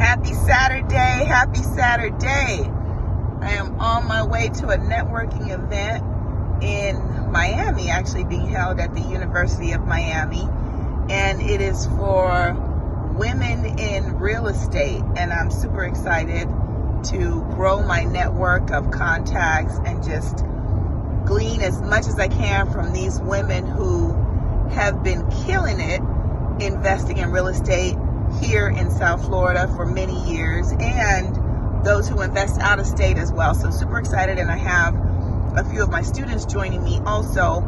Happy Saturday, happy Saturday. I am on my way to a networking event in Miami, actually being held at the University of Miami. And it is for women in real estate. And I'm super excited to grow my network of contacts and just glean as much as I can from these women who have been killing it investing in real estate here in South Florida for many years, and those who invest out of state as well. So super excited, and I have a few of my students joining me also.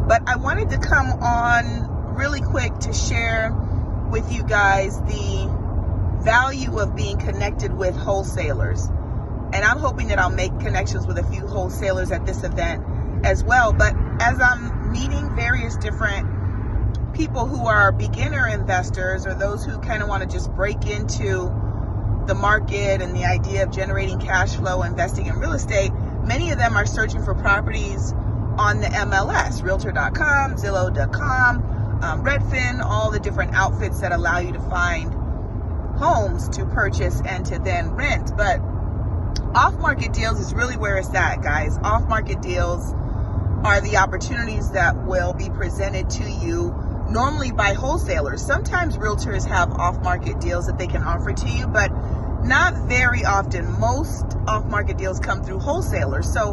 But I wanted to come on really quick to share with you guys the value of being connected with wholesalers. And I'm hoping that I'll make connections with a few wholesalers at this event as well. But as I'm meeting various different people who are beginner investors, or those who kind of want to just break into the market and the idea of generating cash flow, investing in real estate, many of them are searching for properties on the MLS, realtor.com, zillow.com, Redfin, all the different outfits that allow you to find homes to purchase and to then rent. But off-market deals is really where it's at, guys. Off-market deals are the opportunities that will be presented to you normally by wholesalers. Sometimes realtors have off-market deals that they can offer to you, but not very often. Most off-market deals come through wholesalers. So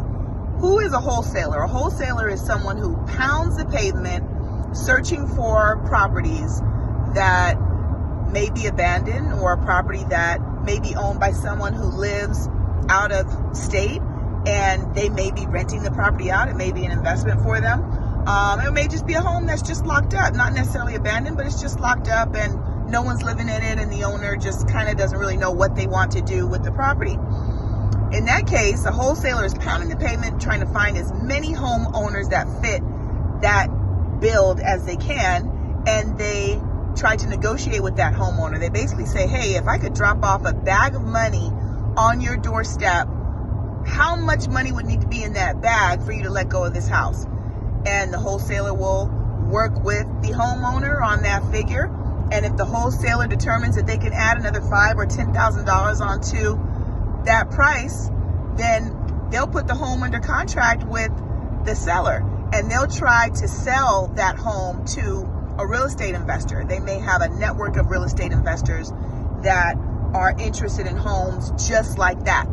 who is a wholesaler? A wholesaler is someone who pounds the pavement searching for properties that may be abandoned, or a property that may be owned by someone who lives out of state and they may be renting the property out. It may be an investment for them. It may just be a home that's just locked up, not necessarily abandoned, but it's just locked up and no one's living in it, and the owner just kind of doesn't really know what they want to do with the property. In that case, a wholesaler is pounding the pavement trying to find as many homeowners that fit that build as they can, and they try to negotiate with that homeowner. They basically say, hey, if I could drop off a bag of money on your doorstep, how much money would need to be in that bag for you to let go of this house? And the wholesaler will work with the homeowner on that figure. And if the wholesaler determines that they can add another $5,000 or $10,000 onto that price, then they'll put the home under contract with the seller, and they'll try to sell that home to a real estate investor. They may have a network of real estate investors that are interested in homes just like that.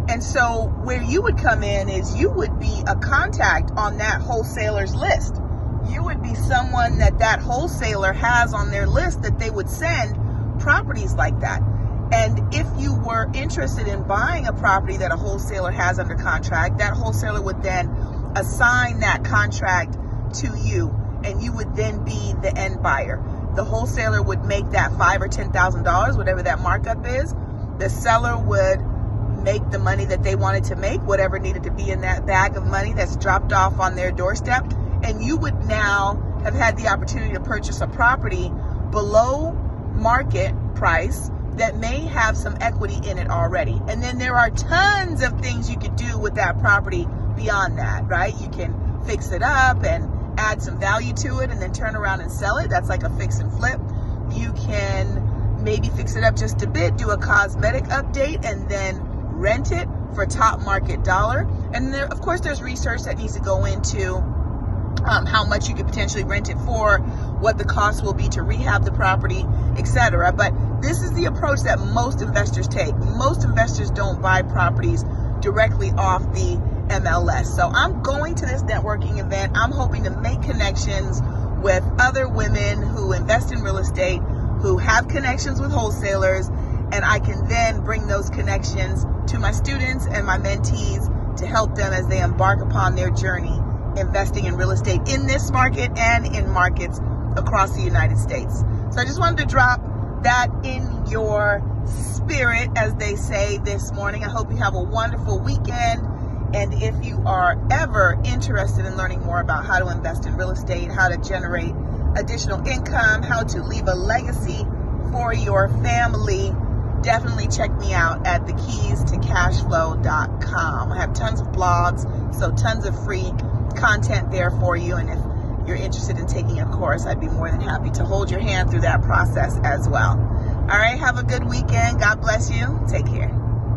And so where you would come in is you would be a contact on that wholesaler's list. You would be someone that wholesaler has on their list that they would send properties like that. And if you were interested in buying a property that a wholesaler has under contract, that wholesaler would then assign that contract to you, and you would then be the end buyer. The wholesaler would make that $5,000 or $10,000, whatever that markup is. The seller would make the money that they wanted to make, whatever needed to be in that bag of money that's dropped off on their doorstep. And you would now have had the opportunity to purchase a property below market price that may have some equity in it already. And then there are tons of things you could do with that property beyond that, right? You can fix it up and add some value to it and then turn around and sell it. That's like a fix and flip. You can maybe fix it up just a bit, do a cosmetic update, and then rent it for top market dollar. And there, of course, there's research that needs to go into how much you could potentially rent it for, what the cost will be to rehab the property, etc. But this is the approach that most investors take. Most investors don't buy properties directly off the MLS. So I'm going to this networking event. I'm hoping to make connections with other women who invest in real estate, who have connections with wholesalers, and I can then bring those connections to my students and my mentees to help them as they embark upon their journey investing in real estate in this market and in markets across the United States. So I just wanted to drop that in your spirit, as they say, this morning. I hope you have a wonderful weekend. And if you are ever interested in learning more about how to invest in real estate, how to generate additional income, how to leave a legacy for your family, definitely check me out at thekeystoCashflow.com. I have tons of blogs, so tons of free content there for you. And if you're interested in taking a course, I'd be more than happy to hold your hand through that process as well. All right, have a good weekend. God bless you. Take care.